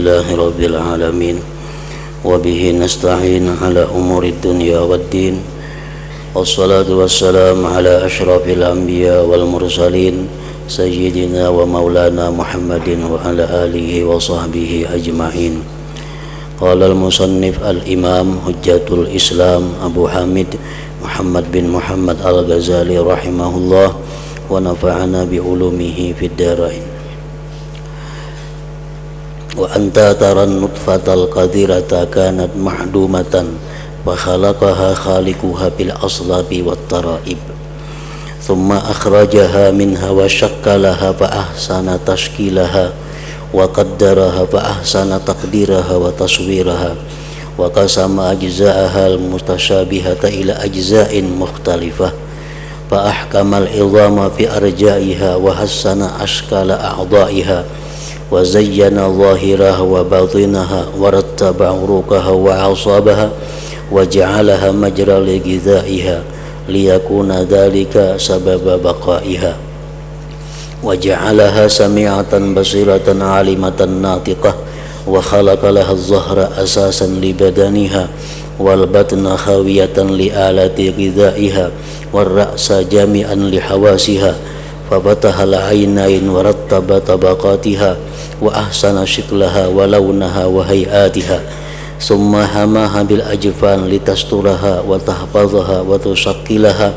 لله رب العالمين وبه نستعين على أمور الدنيا والدين والصلاة والسلام على أشرف الأنبياء والمرسلين سيدنا ومولانا محمد وعلى آله وصحبه أجمعين. قال المصنف الإمام حجة الإسلام أبو حامد محمد بن محمد الغزالي رحمه الله ونفعنا بعلومه في الدارين. وأنت ترى النطفة القذرة كانت معدومة فخلقها خالقها بالأصلاب والترائب ثم أخرجها منها وشكلها فأحسن تشكيلها وقدرها فأحسن تقديرها وتصويرها وقسم أجزاءها المتشابهة إلى أجزاء مختلفة فأحكم العظام في أرجائها وحسن أشكال أعضائها وزين ظاهرها وباطنها ورتب عروقها وأعصابها وجعلها مجرى لغذائها ليكون ذلك سبب بقائها وجعلها سميعة بصيرة عالمة ناطقة وخلق لها الظهر أساسا لبدنها والبطن خاوية لآلة غذائها والرأس جامعا لحواسها ففتح العينين ورتب طبقاتها وأحسن شكلها ولونها وهيئاتها ثم حماها بالأجفان لتسترها وتحفظها وتشكلها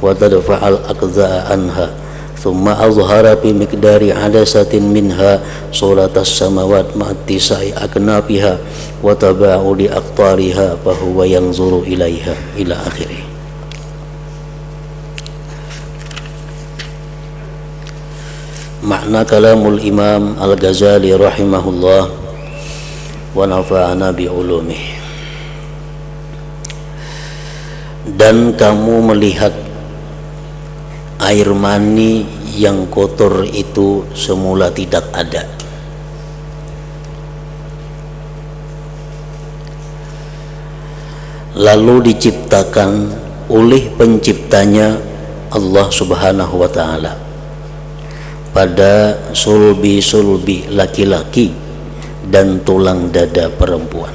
وتدفع الأقذى عنها ثم أظهر بمقدار عدسة منها صورة السماوات مع اتساع أكنافها وتباعد أقطارها فهو ينظر إليها إلى آخره. Makna kalamul Imam Al-Ghazali rahimahullah wa nafa'ana bi'ulumih. Dan kamu melihat air mani yang kotor itu semula tidak ada. Lalu diciptakan oleh penciptanya Allah Subhanahu wa ta'ala pada sulbi-sulbi laki-laki dan tulang dada perempuan.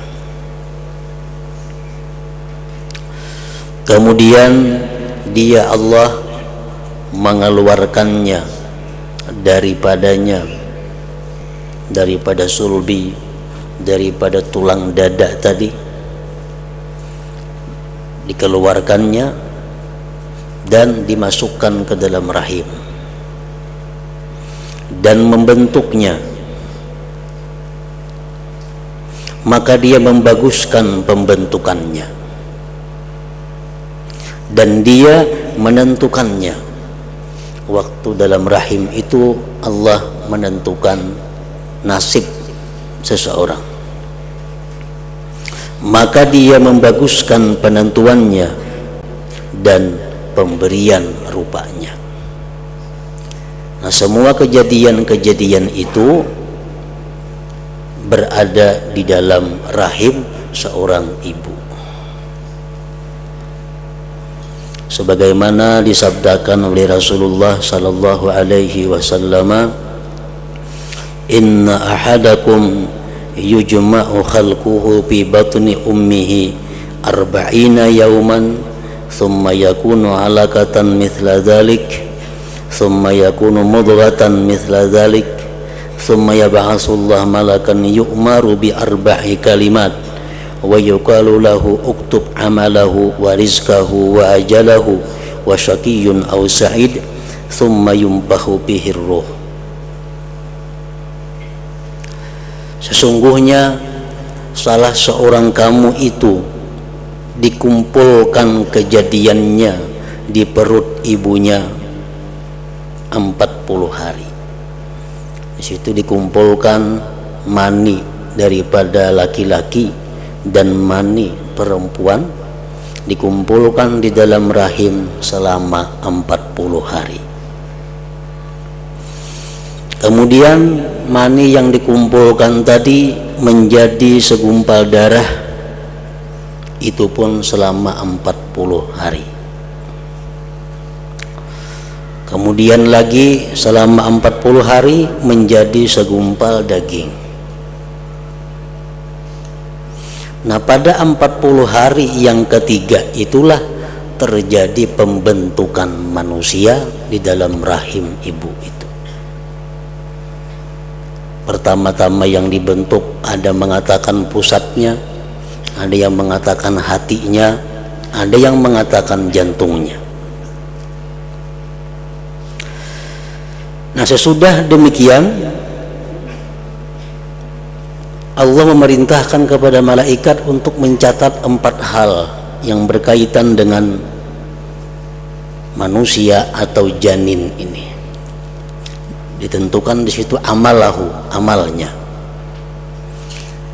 Kemudian Dia Allah mengeluarkannya daripada sulbi, daripada tulang dada tadi, dikeluarkannya dan dimasukkan ke dalam rahim dan membentuknya. Maka Dia membaguskan pembentukannya dan Dia menentukannya. Waktu dalam rahim itu Allah menentukan nasib seseorang, maka Dia membaguskan penentuannya dan pemberian rupanya. Nah, semua kejadian-kejadian itu berada di dalam rahim seorang ibu. Sebagaimana disabdakan oleh Rasulullah sallallahu alaihi wasallam, inna ahadakum yujma'u khalquhu fi batni ummihi arba'ina yawman thumma yakunu 'alaqatan mithla dhalik thumma yakunu mudghatan mithla dhalik thumma yab'atsullahu malakan yu'maru bi arba'i kalimat wa yuqalu lahu uktub amalahu wa rizqahu wa ajalahu wa syaqiyyun aw sa'id thumma yumbahu bihi ruh. Sesungguhnya salah seorang kamu itu dikumpulkan kejadiannya di perut ibunya 40 hari. Di situ dikumpulkan mani daripada laki-laki dan mani perempuan, dikumpulkan di dalam rahim selama 40 hari. Kemudian mani yang dikumpulkan tadi menjadi segumpal darah, itu pun selama 40 hari. Kemudian lagi selama 40 hari menjadi segumpal daging. Nah, pada 40 hari yang ketiga itulah terjadi pembentukan manusia di dalam rahim ibu itu. Pertama-tama yang dibentuk, ada mengatakan pusatnya, ada yang mengatakan hatinya, ada yang mengatakan jantungnya. Nah, sesudah demikian Allah memerintahkan kepada malaikat untuk mencatat 4 hal yang berkaitan dengan manusia atau janin ini. Ditentukan di situ amalahu, amalnya.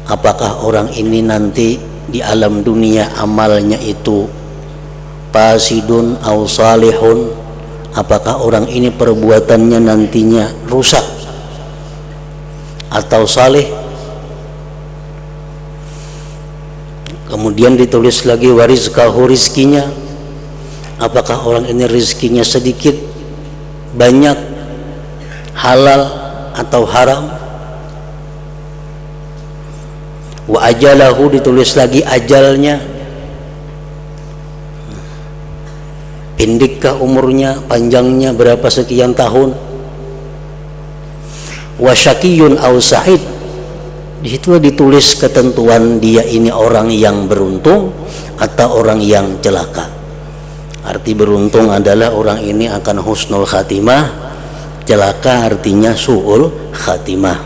Apakah orang ini nanti di alam dunia amalnya itu fasidun au salihun? Apakah orang ini perbuatannya nantinya rusak atau saleh? Kemudian ditulis lagi warizkahu, rizkinya. Apakah orang ini rizkinya sedikit, banyak, halal atau haram? Wa ajalahu, ditulis lagi ajalnya. Pendekkah umurnya, panjangnya berapa sekian tahun? Wa syaqiyun au sa'id, di situ ditulis ketentuan dia ini orang yang beruntung atau orang yang celaka. Arti beruntung adalah orang ini akan husnul khatimah, celaka artinya su'ul khatimah.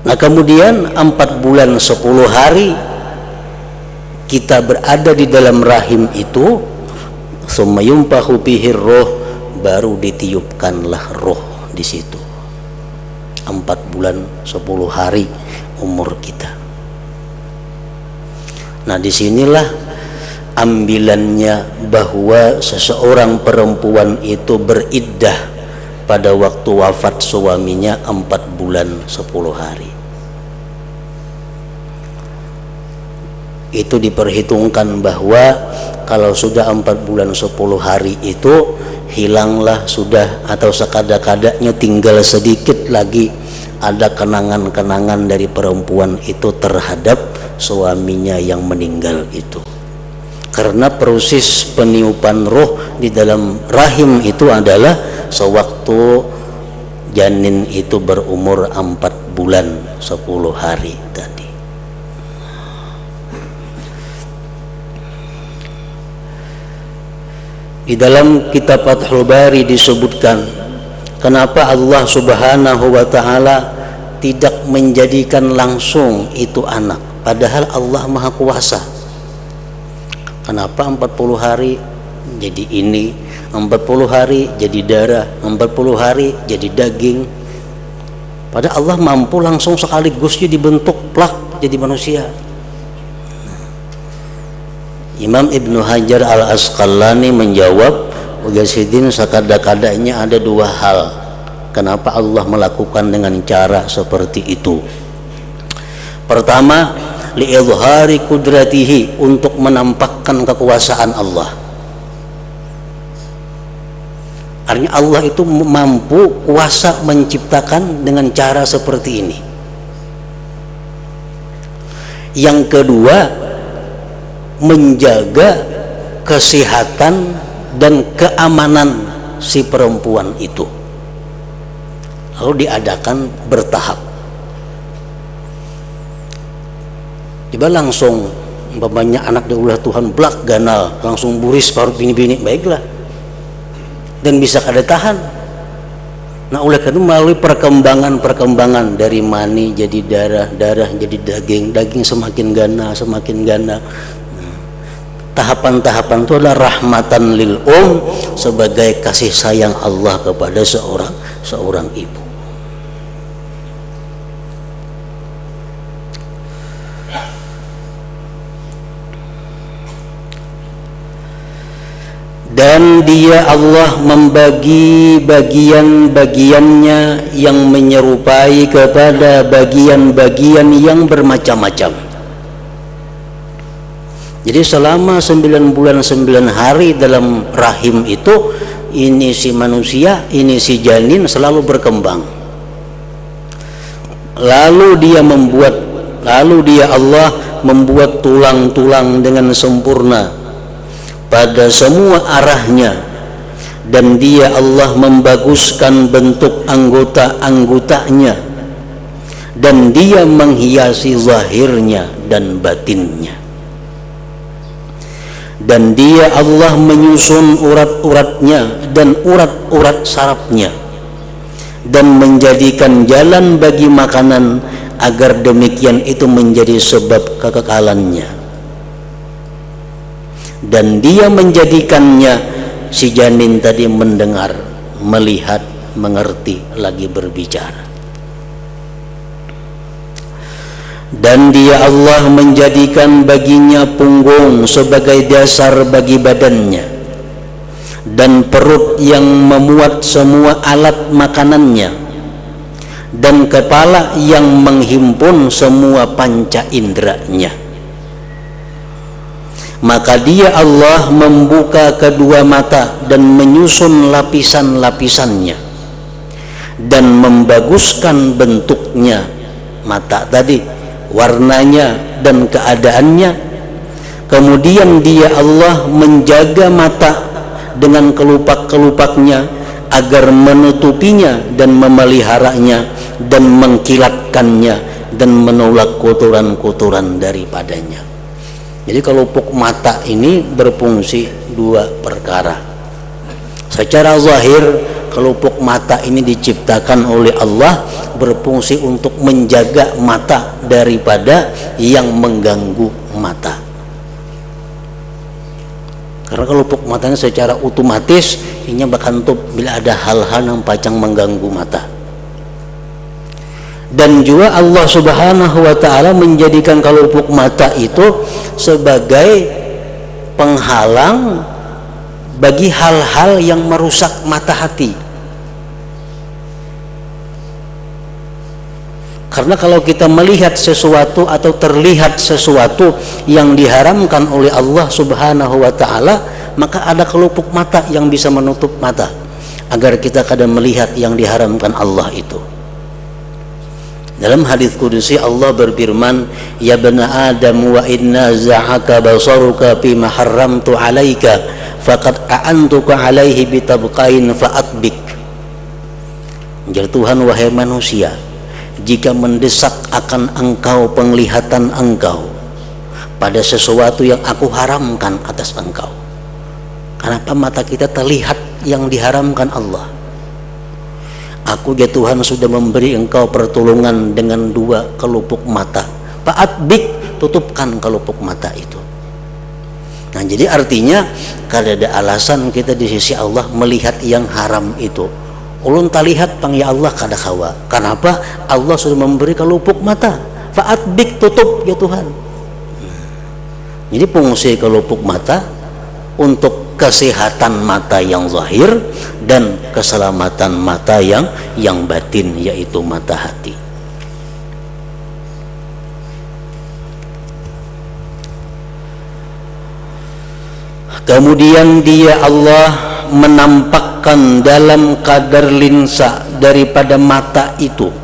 Nah, kemudian 4 bulan 10 hari kita berada di dalam rahim itu, summa yumpahu fihi roh, baru ditiupkanlah roh di situ. 4 bulan 10 hari umur kita. Nah, disinilah ambilannya bahwa seseorang perempuan itu beriddah pada waktu wafat suaminya 4 bulan 10 hari. Itu diperhitungkan bahwa kalau sudah 4 bulan 10 hari itu hilanglah sudah, atau sekada-kadanya tinggal sedikit lagi ada kenangan-kenangan dari perempuan itu terhadap suaminya yang meninggal itu. Karena proses peniupan roh di dalam rahim itu adalah sewaktu janin itu berumur 4 bulan 10 hari tadi. Di dalam kitab Fathul Bari disebutkan kenapa Allah Subhanahu wa ta'ala tidak menjadikan langsung itu anak, padahal Allah Maha Kuasa. Kenapa 40 hari jadi ini, 40 hari jadi darah, 40 hari jadi daging, padahal Allah mampu langsung sekaligusnya dibentuk plak jadi manusia. Imam Ibnu Hajar Al-Asqalani menjawab, Wajasidin, sekada-kadanya ada 2 hal kenapa Allah melakukan dengan cara seperti itu. Pertama, li'idhari kudratihi, untuk menampakkan kekuasaan Allah. Artinya Allah itu mampu, kuasa menciptakan dengan cara seperti ini. Yang kedua, menjaga kesehatan dan keamanan si perempuan itu. Lalu diadakan bertahap. Tiba langsung umpamanya anak diulah Tuhan blak ganal, langsung buris parut bini-bini, baiklah, dan bisa kada tahan. Nah, oleh karena melalui perkembangan dari mani jadi darah, darah jadi daging, daging semakin gana, semakin gana. Tahapan-tahapan itu adalah rahmatan lil sebagai kasih sayang Allah kepada seorang ibu. Dan dia Allah membagi bagian-bagiannya yang menyerupai kepada bagian-bagian yang bermacam-macam. Jadi selama 9 bulan 9 hari dalam rahim itu, ini si manusia, ini si janin selalu berkembang. lalu dia Allah membuat tulang-tulang dengan sempurna pada semua arahnya, dan dia Allah membaguskan bentuk anggota-anggotanya, dan dia menghiasi zahirnya dan batinnya, dan dia Allah menyusun urat-uratnya dan urat-urat sarafnya, dan menjadikan jalan bagi makanan agar demikian itu menjadi sebab kekekalannya, dan dia menjadikannya si janin tadi mendengar, melihat, mengerti, lagi berbicara. Dan dia Allah menjadikan baginya punggung sebagai dasar bagi badannya, dan perut yang memuat semua alat makanannya, dan kepala yang menghimpun semua panca inderanya. Maka dia Allah membuka kedua mata dan menyusun lapisan-lapisannya, dan membaguskan bentuknya mata tadi, warnanya dan keadaannya. Kemudian dia Allah menjaga mata dengan kelupak-kelupaknya agar menutupinya dan memeliharanya dan mengkilatkannya dan menolak kotoran-kotoran daripadanya. Jadi kelupuk mata ini berfungsi dua perkara. Secara zahir kelupuk mata ini diciptakan oleh Allah berfungsi untuk menjaga mata daripada yang mengganggu mata. Karena kelupuk matanya secara otomatis ini bakal tutup bila ada hal-hal yang pacang mengganggu mata. Dan juga Allah Subhanahu wa ta'ala menjadikan kelupuk mata itu sebagai penghalang bagi hal-hal yang merusak mata hati. Karena kalau kita melihat sesuatu atau terlihat sesuatu yang diharamkan oleh Allah Subhanahu wa ta'ala, maka ada kelupuk mata yang bisa menutup mata agar kita kadang melihat yang diharamkan Allah itu. Dalam hadis kudusi Allah berfirman, ya bana Adam wa inna za'aka basaruka bima haramtu alaika faqad a'antuka alaihi bitabqain fa'atbik. Jadi Tuhan, wahai manusia, jika mendesak akan engkau penglihatan engkau pada sesuatu yang aku haramkan atas engkau. Kenapa mata kita terlihat yang diharamkan Allah? Aku ya Tuhan sudah memberi engkau pertolongan dengan dua kelupuk mata. Fa'atbik, tutupkan kelupuk mata itu. Nah, jadi artinya kalau ada alasan kita di sisi Allah melihat yang haram itu, ulun tak lihat pang ya Allah kada kawa. Kenapa? Allah sudah memberi kelupuk mata. Fa'atbik, tutup ya Tuhan. Jadi fungsi kelupuk mata untuk kesehatan mata yang zahir dan keselamatan mata yang batin, yaitu mata hati. Kemudian dia Allah menampakkan dalam kadar linsa daripada mata itu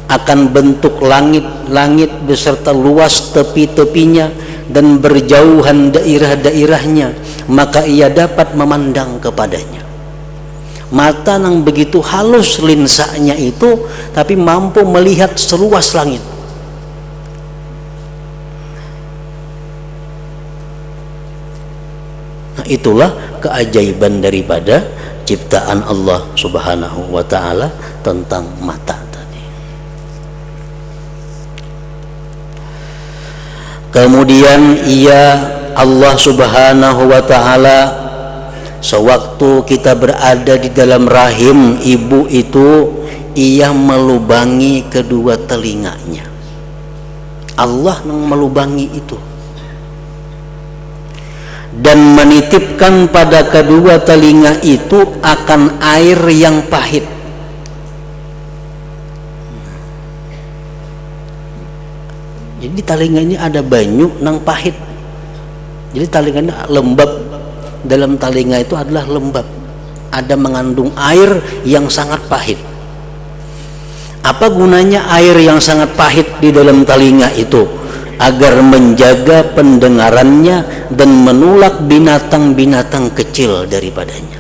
akan bentuk langit-langit beserta luas tepi-tepinya dan berjauhan daerah-daerahnya, maka ia dapat memandang kepadanya. Mata yang begitu halus linsanya itu, tapi mampu melihat seluas langit. Nah, itulah keajaiban daripada ciptaan Allah Subhanahu wa ta'ala tentang mata tadi. Kemudian Allah Subhanahu wa ta'ala sewaktu kita berada di dalam rahim ibu itu, ia melubangi kedua telinganya. Allah yang melubangi itu dan menitipkan pada kedua telinga itu akan air yang pahit. Jadi telinga ini ada banyu nang pahit. Jadi telinganya lembab. Dalam telinga itu adalah lembab, ada mengandung air yang sangat pahit. Apa gunanya air yang sangat pahit di dalam telinga itu? Agar menjaga pendengarannya dan menolak binatang-binatang kecil daripadanya.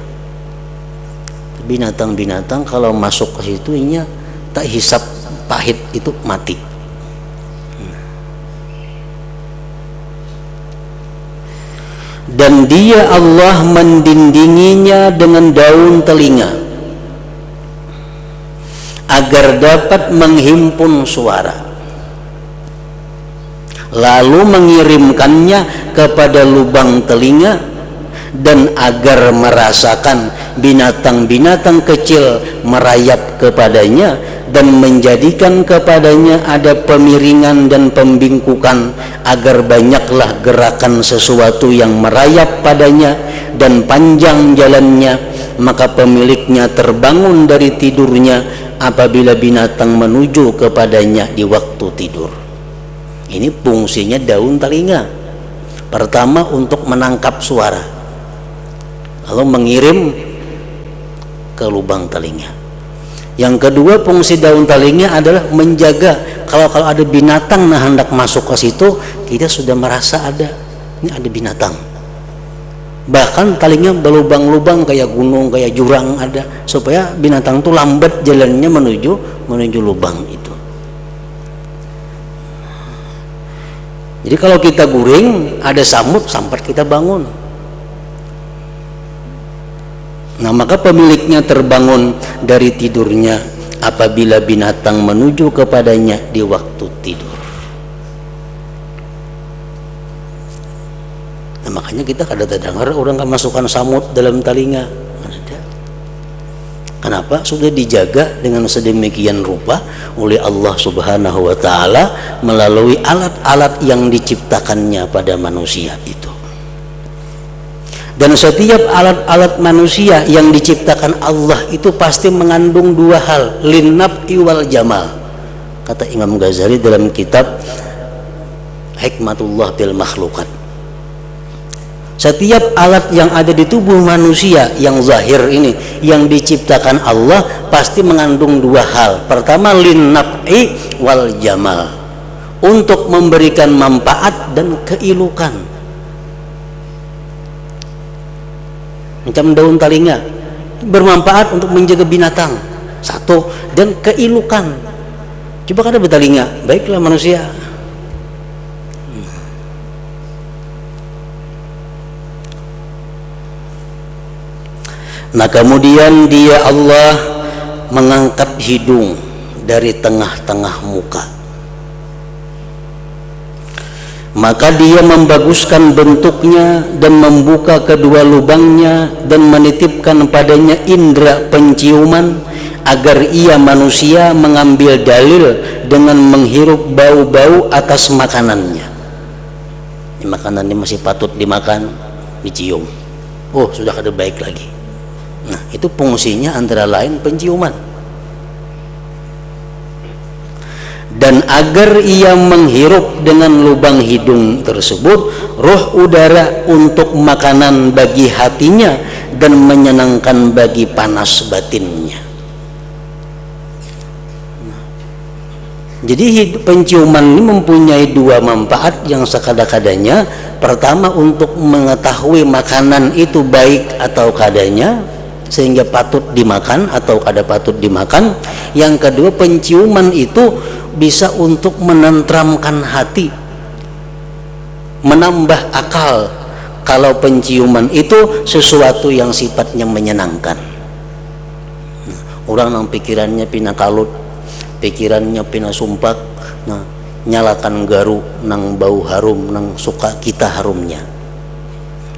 Binatang-binatang kalau masuk ke situ inya tak hisap pahit itu mati. Dan dia Allah mendindinginya dengan daun telinga agar dapat menghimpun suara, lalu mengirimkannya kepada lubang telinga, dan agar merasakan binatang-binatang kecil merayap kepadanya dan menjadikan kepadanya ada pemiringan dan pembingkukan, agar banyaklah gerakan sesuatu yang merayap padanya dan panjang jalannya. Maka pemiliknya terbangun dari tidurnya apabila binatang menuju kepadanya di waktu tidur. Ini fungsinya daun telinga. Pertama untuk menangkap suara, lalu mengirim ke lubang telinga. Yang kedua, fungsi daun telinga adalah menjaga kalau ada binatang hendak masuk ke situ, kita sudah merasa ini ada binatang. Bahkan telinga berlubang-lubang kayak gunung, kayak jurang ada, supaya binatang itu lambat jalannya menuju lubang itu. Jadi kalau kita guring ada sampat kita bangun. Nah, maka pemiliknya terbangun dari tidurnya apabila binatang menuju kepadanya di waktu tidur. Nah, makanya kita kadang-kadang orang nggak masukkan samut dalam telinga. Kenapa? Sudah dijaga dengan sedemikian rupa oleh Allah Subhanahu wa Ta'ala melalui alat-alat yang diciptakannya pada manusia itu. Dan setiap alat-alat manusia yang diciptakan Allah itu pasti mengandung dua hal, linnaf'i wal jamal. Kata Imam Ghazali dalam kitab Hikmatullah bil Makhlukat. Setiap alat yang ada di tubuh manusia yang zahir ini, yang diciptakan Allah, pasti mengandung dua hal. Pertama, linnaf'i wal jamal, untuk memberikan manfaat dan keilukan. Macam daun telinga bermanfaat untuk menjaga binatang, satu, dan keilukan. Coba kada bertelinga, baiklah manusia. Nah, kemudian dia Allah mengangkat hidung dari tengah-tengah muka. Maka dia membaguskan bentuknya dan membuka kedua lubangnya dan menitipkan padanya indera penciuman, agar ia manusia mengambil dalil dengan menghirup bau-bau atas makanannya. Ini makanan ini masih patut dimakan, dicium. Oh, sudah kada baik lagi. Nah, itu fungsinya antara lain penciuman. Dan agar ia menghirup dengan lubang hidung tersebut roh udara untuk makanan bagi hatinya dan menyenangkan bagi panas batinnya. Jadi penciuman ini mempunyai dua manfaat yang sekada-kadanya. Pertama, untuk mengetahui makanan itu baik atau kadanya, sehingga patut dimakan atau kada patut dimakan. Yang kedua, penciuman itu bisa untuk menenteramkan hati, menambah akal kalau penciuman itu sesuatu yang sifatnya menyenangkan. Orang nang pikirannya pina kalut, pikirannya pina sumpak, nah, nyalakan garu nang bau harum, nang suka kita harumnya,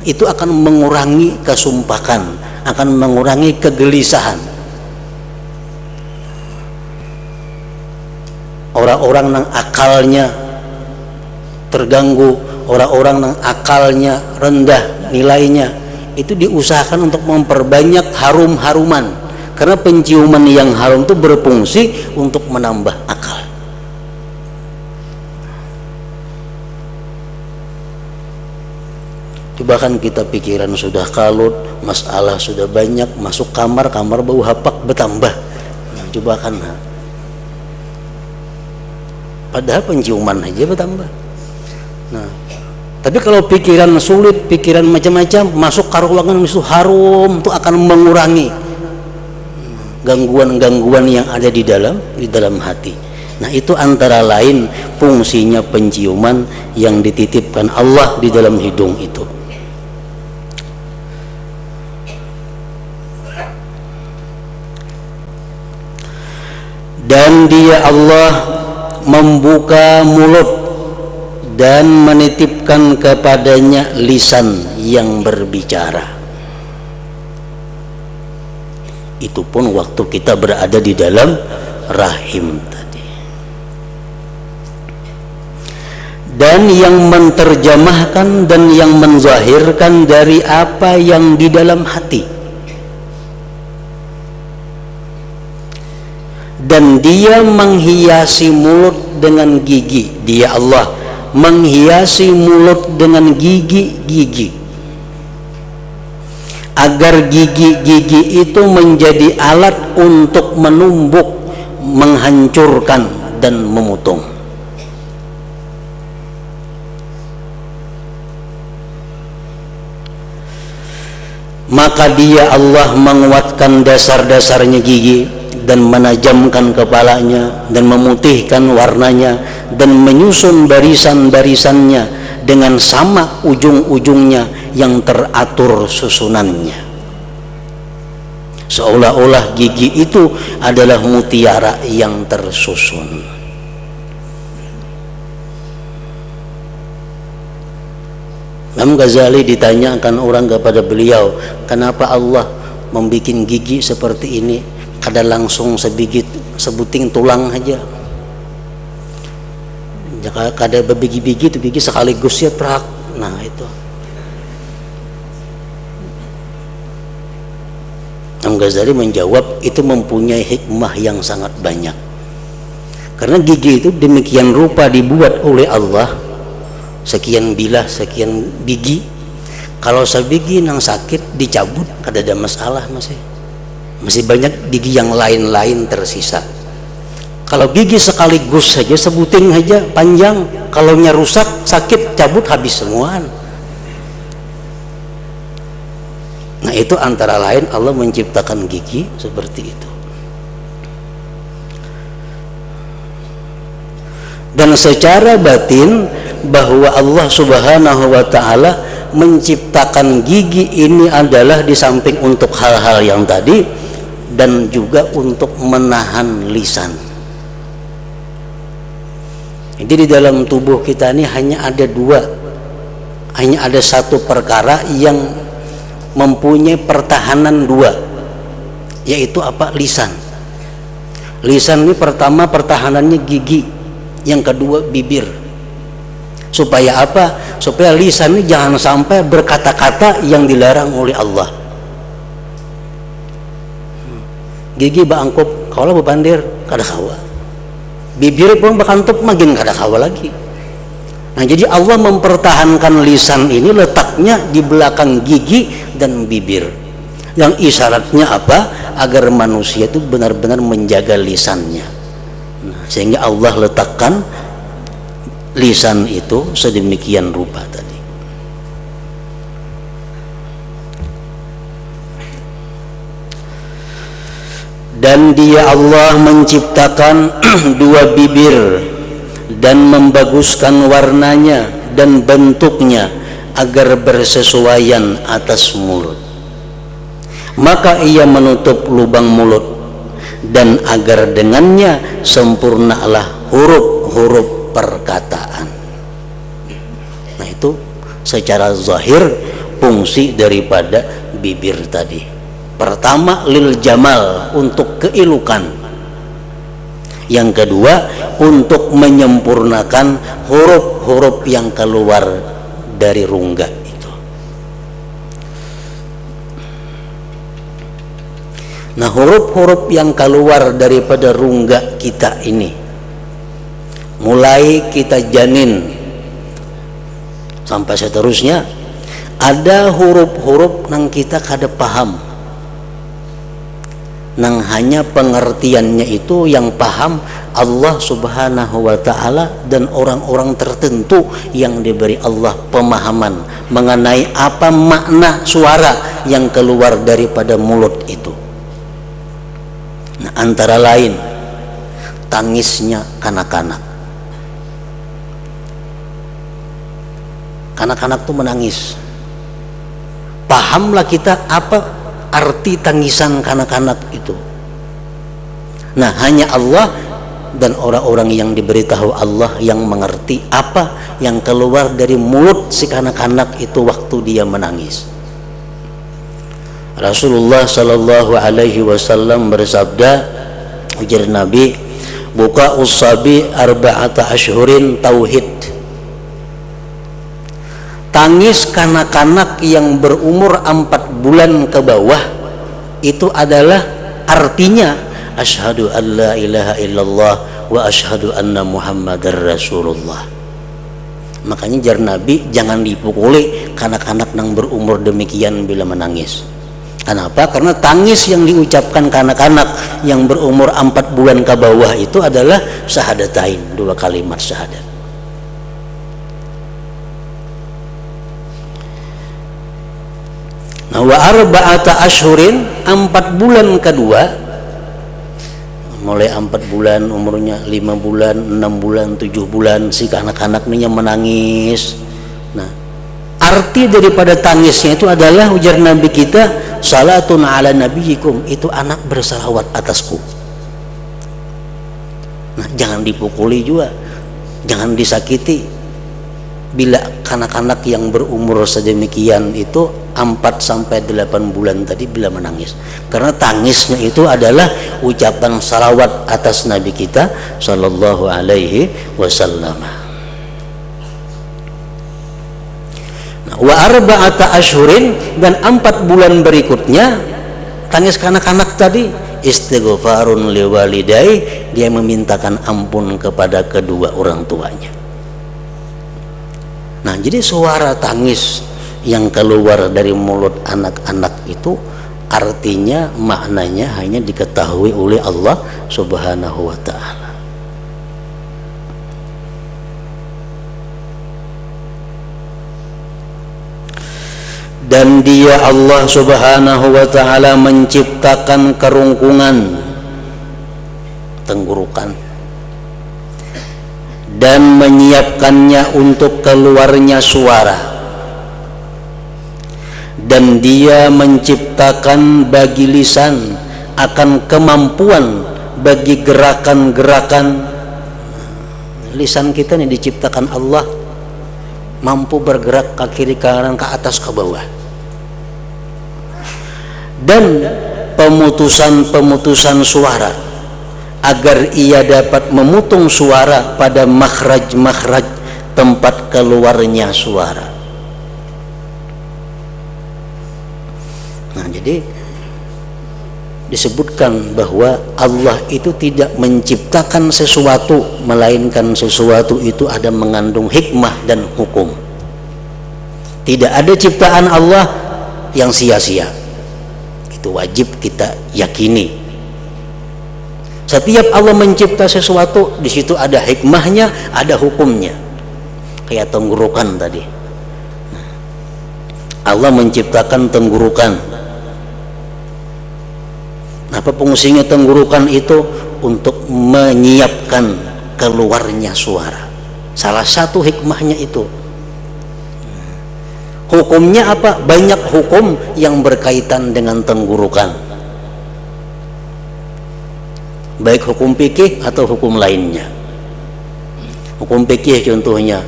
itu akan mengurangi kesumpakan, akan mengurangi kegelisahan. Orang-orang yang akalnya terganggu, orang-orang yang akalnya rendah nilainya, itu diusahakan untuk memperbanyak harum-haruman, karena penciuman yang harum itu berfungsi untuk menambah akal. Coba kan kita pikiran sudah kalut, masalah sudah banyak, masuk kamar bau hapak bertambah. Coba kan padahal penciuman aja bertambah. Nah, tapi kalau pikiran sulit, pikiran macam-macam, masuk ke ruangan itu harum, itu akan mengurangi gangguan-gangguan yang ada di dalam hati. Nah, itu antara lain fungsinya penciuman yang dititipkan Allah di dalam hidung itu. Dan Dia Allah membuka mulut dan menitipkan kepadanya lisan yang berbicara. Itu pun waktu kita berada di dalam rahim tadi. Dan yang menterjemahkan dan yang menzahirkan dari apa yang di dalam hati. Dan Dia menghiasi mulut dengan gigi. Dia Allah menghiasi mulut dengan gigi-gigi agar gigi-gigi itu menjadi alat untuk menumbuk, menghancurkan dan memotong. Maka Dia Allah menguatkan dasar-dasarnya gigi dan menajamkan kepalanya dan memutihkan warnanya dan menyusun barisan-barisannya dengan sama ujung-ujungnya yang teratur susunannya, seolah-olah gigi itu adalah mutiara yang tersusun. Imam Ghazali ditanyakan orang kepada beliau, kenapa Allah membuat gigi seperti ini? Kada langsung sebigit sebuting tulang aja. Jika kada bebigi-bigi itu bigi sekaligus ya prak. Nah itu. Imam Ghazali menjawab itu mempunyai hikmah yang sangat banyak. Karena gigi itu demikian rupa dibuat oleh Allah, sekian bilah, sekian bigi. Kalau sebigi nang sakit dicabut kada ada masalah masih banyak gigi yang lain-lain tersisa. Kalau gigi sekaligus saja sebuting aja panjang, kalau nya rusak sakit cabut habis semuaan. Nah itu antara lain Allah menciptakan gigi seperti itu. Dan secara batin bahwa Allah Subhanahu wa Ta'ala menciptakan gigi ini adalah di samping untuk hal-hal yang tadi dan juga untuk menahan lisan. Jadi di dalam tubuh kita ini hanya ada satu perkara yang mempunyai pertahanan dua, yaitu apa? Lisan. Lisan ini pertama pertahanannya gigi, yang kedua bibir. Supaya apa? Supaya lisan ini jangan sampai berkata-kata yang dilarang oleh Allah. Gigi bangkup kalau bebandir kada kawa, bibir pun bakantup makin kada kawa lagi. Nah jadi Allah mempertahankan lisan ini letaknya di belakang gigi dan bibir, yang isyaratnya apa? Agar manusia itu benar-benar menjaga lisannya. Nah, sehingga Allah letakkan lisan itu sedemikian rupa tadi. Dan Dia Allah menciptakan dua bibir dan membaguskan warnanya dan bentuknya agar bersesuaian atas mulut. Maka Ia menutup lubang mulut dan agar dengannya sempurnalah huruf-huruf perkataan. Nah itu secara zahir fungsi daripada bibir tadi. Pertama lil jamal, untuk keelukan. Yang kedua untuk menyempurnakan huruf-huruf yang keluar dari rongga itu. Nah huruf-huruf yang keluar daripada rongga kita ini, mulai kita janin sampai seterusnya, ada huruf-huruf yang kita kada paham. nang hanya pengertiannya itu yang paham Allah Subhanahu wa ta'ala dan orang-orang tertentu yang diberi Allah pemahaman mengenai apa makna suara yang keluar daripada mulut itu. Nah, antara lain tangisnya kanak-kanak. Kanak-kanak tuh menangis. Pahamlah kita apa arti tangisan kanak-kanak itu. Nah, hanya Allah dan orang-orang yang diberitahu Allah yang mengerti apa yang keluar dari mulut si kanak-kanak itu waktu dia menangis. Rasulullah sallallahu alaihi wasallam bersabda, ujar Nabi, buka usabi arba'ata ashhurin tauhid. Tangis kanak-kanak yang berumur 4 bulan ke bawah itu adalah artinya asyhadu an la ilaha illallah wa asyhadu anna muhammadar rasulullah. Makanya jar Nabi, jangan dipukuli kanak-kanak yang berumur demikian bila menangis. Kenapa? Karena tangis yang diucapkan kanak-kanak yang berumur 4 bulan ke bawah itu adalah syahadatain, 2 kalimat syahadat. Nah, wa arba'ata ashhurin, 4 bulan kedua, mulai 4 bulan umurnya 5 bulan, 6 bulan, 7 bulan si anak-anak ini yang menangis. Nah, arti daripada tangisnya itu adalah ujar Nabi kita, salatun ala nabiyikum, itu anak bersalawat atasku. Nah, jangan dipukuli juga, jangan disakiti. Bila kanak-kanak yang berumur sedemikian itu 4-8 bulan tadi bila menangis, karena tangisnya itu adalah ucapan salawat atas Nabi kita sallallahu alaihi wasallam. Nah, wa arba'ata ashhurin, dan 4 bulan berikutnya tangis kanak-kanak tadi istighfarun liwalidai, dia memintakan ampun kepada kedua orang tuanya. Nah, jadi suara tangis yang keluar dari mulut anak-anak itu artinya, maknanya hanya diketahui oleh Allah Subhanahu wa ta'ala. Dan dia Allah Subhanahu wa ta'ala menciptakan kerungkungan tenggorokan dan menyiapkannya untuk keluarnya suara, dan dia menciptakan bagi lisan akan kemampuan bagi gerakan-gerakan. Lisan kita ini diciptakan Allah mampu bergerak ke kiri ke kanan, ke atas ke bawah, dan pemutusan-pemutusan suara agar ia dapat memutung suara pada makhraj-makhraj tempat keluarnya suara. Nah, jadi disebutkan bahwa Allah itu tidak menciptakan sesuatu melainkan sesuatu itu ada mengandung hikmah dan hukum. Tidak ada ciptaan Allah yang sia-sia. Itu wajib kita yakini. Setiap Allah mencipta sesuatu, di situ ada hikmahnya, ada hukumnya. Kayak tenggorokan tadi. Allah menciptakan tenggorokan. Apa fungsinya tenggorokan itu? Untuk menyiapkan keluarnya suara. Salah satu hikmahnya itu. Hukumnya apa? Banyak hukum yang berkaitan dengan tenggorokan, baik hukum fikih atau hukum lainnya. Hukum fikih contohnya,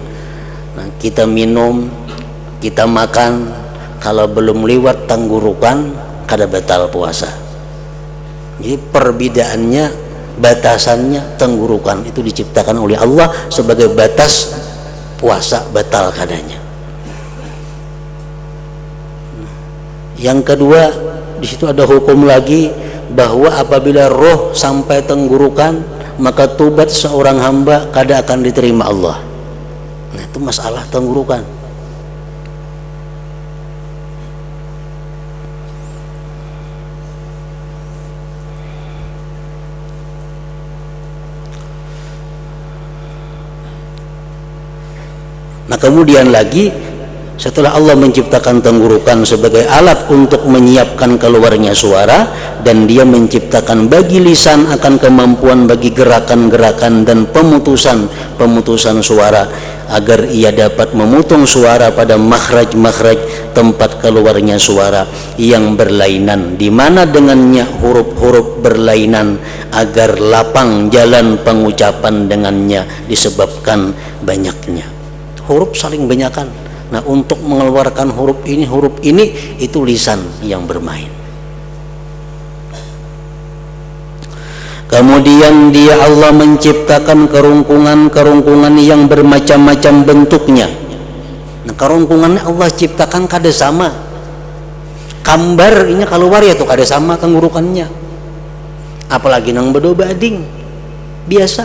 nah, kita minum, kita makan, kalau belum lewat tenggorokan kada batal puasa. Jadi perbedaannya, batasannya tenggorokan itu diciptakan oleh Allah sebagai batas puasa batal kadanya. Yang kedua, di situ ada hukum lagi, bahwa apabila roh sampai tenggorokan maka tobat seorang hamba kada akan diterima Allah. Nah, itu masalah tenggorokan. Nah kemudian lagi setelah Allah menciptakan tenggorokan sebagai alat untuk menyiapkan keluarnya suara, dan dia menciptakan bagi lisan akan kemampuan bagi gerakan-gerakan dan pemutusan suara agar ia dapat memotong suara pada makhraj-makhraj tempat keluarnya suara yang berlainan, di mana dengannya huruf-huruf berlainan agar lapang jalan pengucapan dengannya disebabkan banyaknya huruf saling banyakan. Nah untuk mengeluarkan huruf ini itu lisan yang bermain. Kemudian dia Allah menciptakan kerungkungan yang bermacam-macam bentuknya. Nah kerungkungannya Allah ciptakan kada sama. Kambar ini keluar ya tuh kada sama tenggorokannya. Apalagi nang bedo bading. Biasa.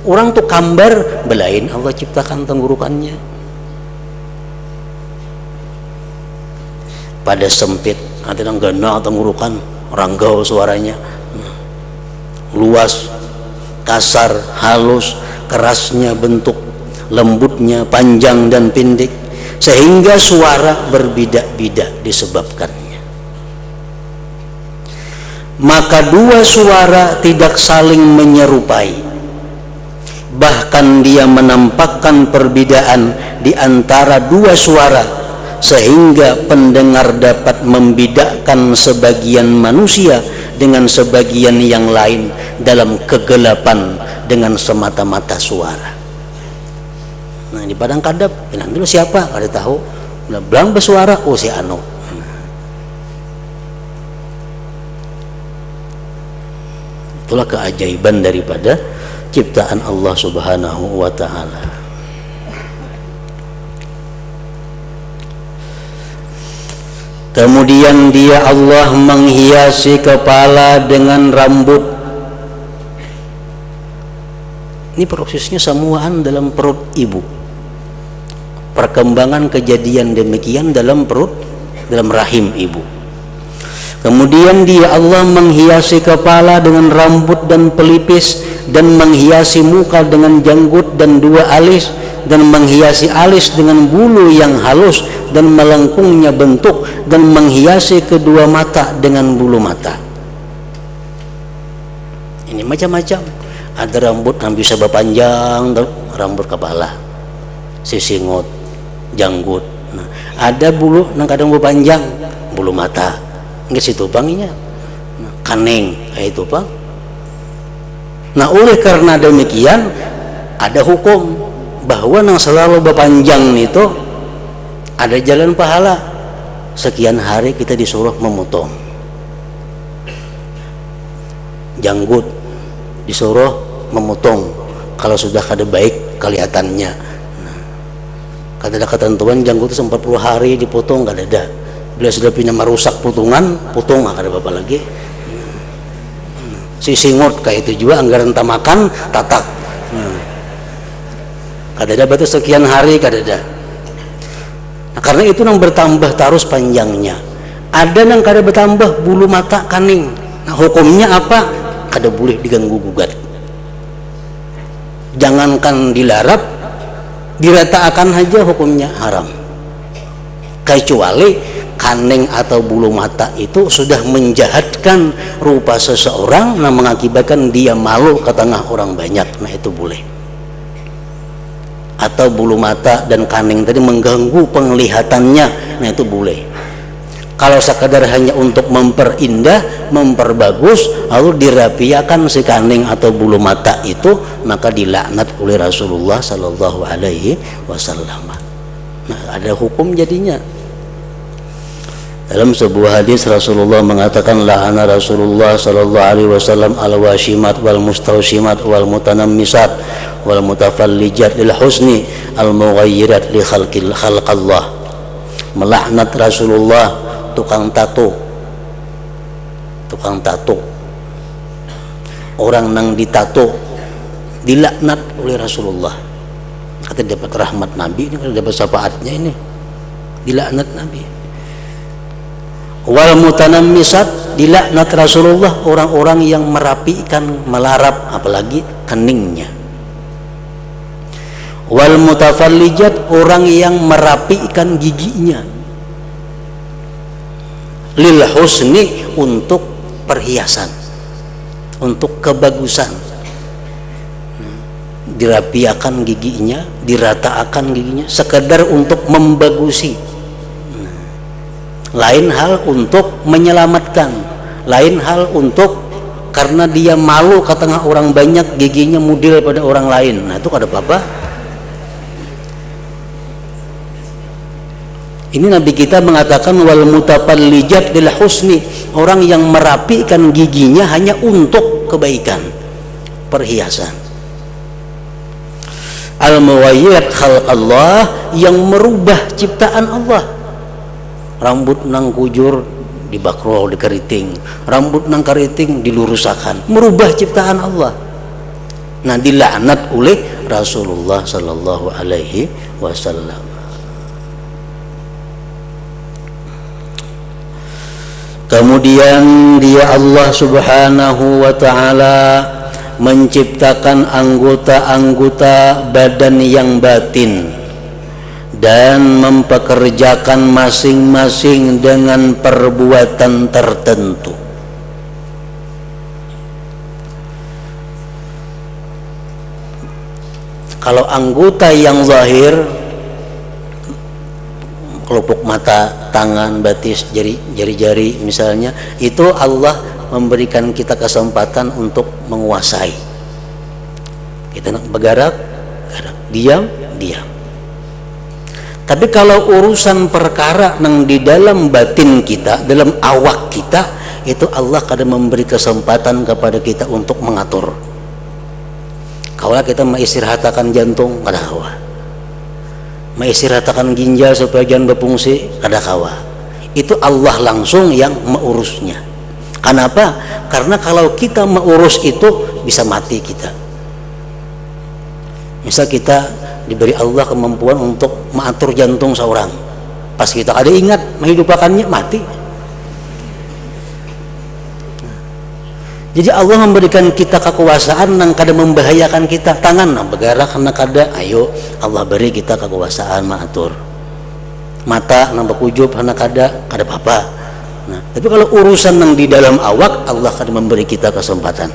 Orang tuh kambar belain Allah ciptakan tenggorokannya. Pada sempit, ada yang gana tenggorokan, ranggau suaranya, luas, kasar, halus, kerasnya bentuk, lembutnya, panjang dan pendek, sehingga suara berbeda-beda disebabkannya. Maka dua suara tidak saling menyerupai, bahkan dia menampakkan perbedaan di antara dua suara, sehingga pendengar dapat membedakan sebagian manusia dengan sebagian yang lain dalam kegelapan dengan semata-mata suara. Nah di padang kadap bilang dulu siapa kada tahu, bilang bersuara oh si anu. Itulah keajaiban daripada ciptaan Allah Subhanahu wa ta'ala. Kemudian dia Allah menghiasi kepala dengan rambut. Ini prosesnya semuaan dalam perut ibu. Perkembangan kejadian demikian dalam perut, dalam rahim ibu. Kemudian dia Allah menghiasi kepala dengan rambut dan pelipis, dan menghiasi muka dengan janggut dan dua alis, dan menghiasi alis dengan bulu yang halus dan melengkungnya bentuk, dan menghiasi kedua mata dengan bulu mata. Ini macam-macam. Ada rambut yang bisa berpanjang, rambut kepala, sisingut, janggut. Nah, ada bulu yang kadang berpanjang, bulu mata. Enggak situ panginya. Nah, kaneng kayak itu bang. Nah oleh karena demikian ada hukum bahwa yang selalu berpanjang itu ada jalan pahala. Sekian hari kita disuruh memotong janggut, disuruh memotong kalau sudah kada baik kelihatannya. Nah, kada ada ketentuan janggut itu 40 hari dipotong, kada ada. Bila sudah punya merusak potongan, potong kada apa lagi. Si singut kayak itu juga anggaran tamakan tatak. Kada ada batas sekian hari, kada ada. Nah, karena itu yang bertambah terus panjangnya. Ada yang kada bertambah bulu mata kaning. Nah, hukumnya apa? Kada boleh diganggu gugat. Jangankan dilarap, diratakan aja hukumnya haram. Kecuali kaning atau bulu mata itu sudah menjahatkan rupa seseorang, nah mengakibatkan dia malu ke tengah orang banyak. Nah itu boleh. Atau bulu mata dan kaning tadi mengganggu penglihatannya, nah itu boleh. Kalau sekadar hanya untuk memperindah, memperbagus, lalu dirapiakan si kaning atau bulu mata itu, maka dilaknat oleh Rasulullah Sallallahu Alaihi Wasallam. Nah ada hukum jadinya. Dalam sebuah hadis Rasulullah mengatakan, la'ana Rasulullah Sallallahu Alaihi Wasallam al-washimat wal mustawshimat wal mutanammisat wal mutafallijat lil husni al mughayyirat li khalqallah. Melaknat Rasulullah tukang tato, orang nang ditato dilaknat oleh Rasulullah. Kata dapat rahmat Nabi ini, kata dapat syafaatnya ini, dilaknat Nabi. Wal mutanammisat, dilaknat Rasulullah orang-orang yang merapikan, melarap apalagi keningnya. Wal mutafallijat, orang yang merapikan giginya. Lil husni, untuk perhiasan, untuk kebagusan. Dirapiakan giginya, diratakan giginya, sekedar untuk membagusi. Lain hal untuk menyelamatkan, lain hal untuk karena dia malu ke tengah orang banyak giginya mudil pada orang lain. Nah itu kada apa-apa. Ini Nabi kita mengatakan wal mutafallijat lil husni, orang yang merapikan giginya hanya untuk kebaikan, perhiasan. Al muwayyid khalq Allah, yang merubah ciptaan Allah. Rambut nang kujur dibakro, dikeriting, rambut nang keriting dilurusakan, merubah ciptaan Allah. Nah dilaknat oleh Rasulullah sallallahu alaihi wasallam. Kemudian dia Allah subhanahu wa ta'ala menciptakan anggota-anggota badan yang batin dan mempekerjakan masing-masing dengan perbuatan tertentu. Kalau anggota yang zahir, kelopak mata, tangan, batis, jari-jari misalnya, itu Allah memberikan kita kesempatan untuk menguasai. Kita nak bergerak, diam. Tapi kalau urusan perkara yang di dalam batin kita, dalam awak kita, itu Allah kadang memberi kesempatan kepada kita untuk mengatur. Kalau kita mengistirahatkan jantung, kada kawa. Mengistirahatkan ginjal supaya jangan berfungsi, kada kawa. Itu Allah langsung yang mengurusnya. Kenapa? Karena kalau kita mengurus itu bisa mati kita. Misal kita diberi Allah kemampuan untuk mengatur jantung seorang, pas kita ada ingat menghidupakannya, mati. Jadi Allah memberikan kita kekuasaan yang kada membahayakan kita. Tangan nah bergerak karena kada, ayo Allah beri kita kekuasaan mengatur. Mata nampak kujub karena kada apa-apa. Nah, tapi kalau urusan yang di dalam awak, Allah akan memberi kita kesempatan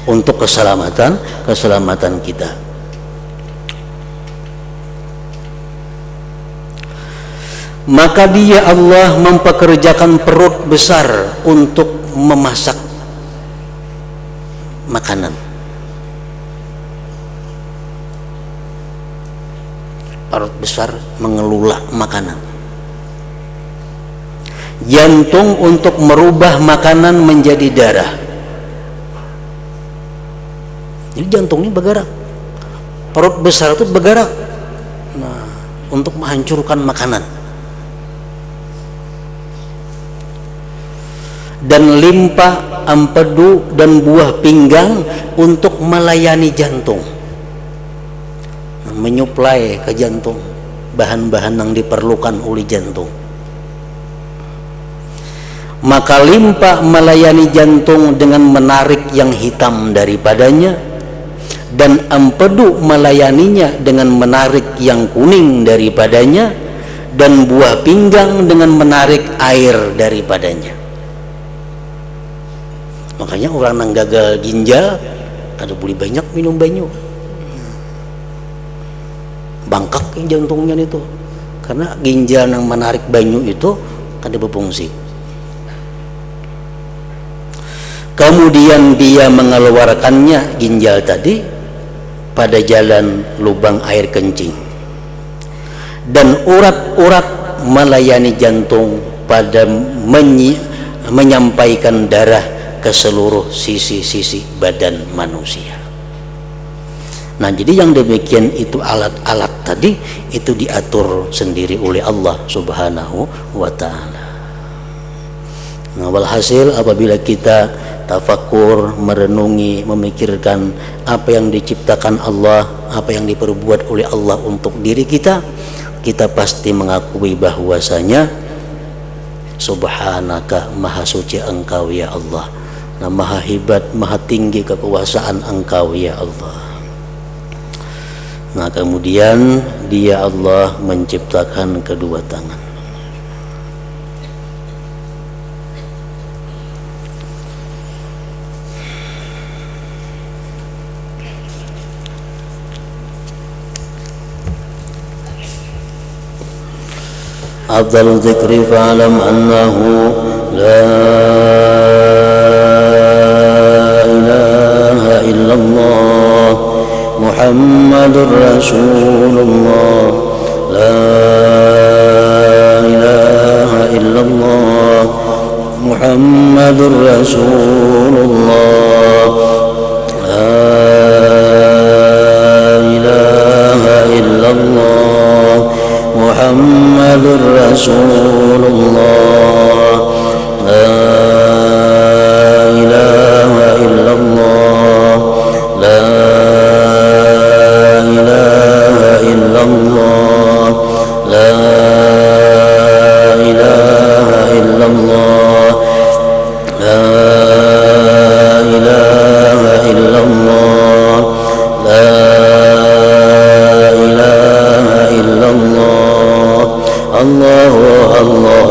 untuk keselamatan kita. Maka dia Allah mempekerjakan perut besar untuk memasak makanan. Perut besar mengelola makanan. Jantung untuk merubah makanan menjadi darah. Jadi jantung ini bergerak, perut besar itu bergerak, nah, untuk menghancurkan makanan. Dan limpa, empedu dan buah pinggang untuk melayani jantung, menyuplai ke jantung bahan-bahan yang diperlukan oleh jantung. Maka limpa melayani jantung dengan menarik yang hitam daripadanya, dan empedu melayaninya dengan menarik yang kuning daripadanya, dan buah pinggang dengan menarik air daripadanya. Makanya orang yang gagal ginjal kada boleh banyak minum banyu, bangkak jantungnya itu, karena ginjal yang menarik banyu itu kada berfungsi. Kemudian dia mengeluarkannya ginjal tadi pada jalan lubang air kencing, dan urat-urat melayani jantung pada menyampaikan darah ke seluruh sisi-sisi badan manusia. Nah, jadi yang demikian itu alat-alat tadi itu diatur sendiri oleh Allah Subhanahu wa ta'ala. Nah, walhasil apabila kita tafakur, merenungi, memikirkan apa yang diciptakan Allah, apa yang diperbuat oleh Allah untuk diri kita, kita pasti mengakui bahwasanya Subhanaka, maha suci Engkau ya Allah. Nah, maha hebat, maha tinggi kekuasaan Engkau ya Allah. Nah kemudian dia Allah menciptakan kedua tangan. Afdal dzikri fa'lam annahu la ilaha illallah Muhammadur Rasulullah la ilaha illallah Muhammadur Rasulullah la ilaha illallah Muhammadur Rasulullah la ilaha illallah la ilaha illallah la ilaha illallah la ilaha illallah la ilaha illallah Allahu Allah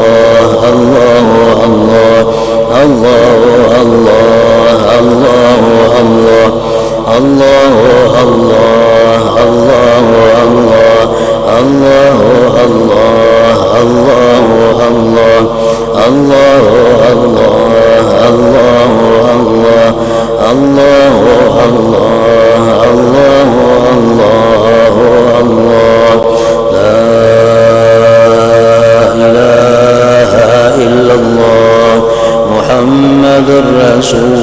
Allahu Allah Allahu Allah Allahu Allah Allahu Allah Allahu Allah Allahu Allah Allahu Allah Allahu Allah Allahu Allah Allahu Allah Allahu Allah la ilaha illallah Muhammadur Rasul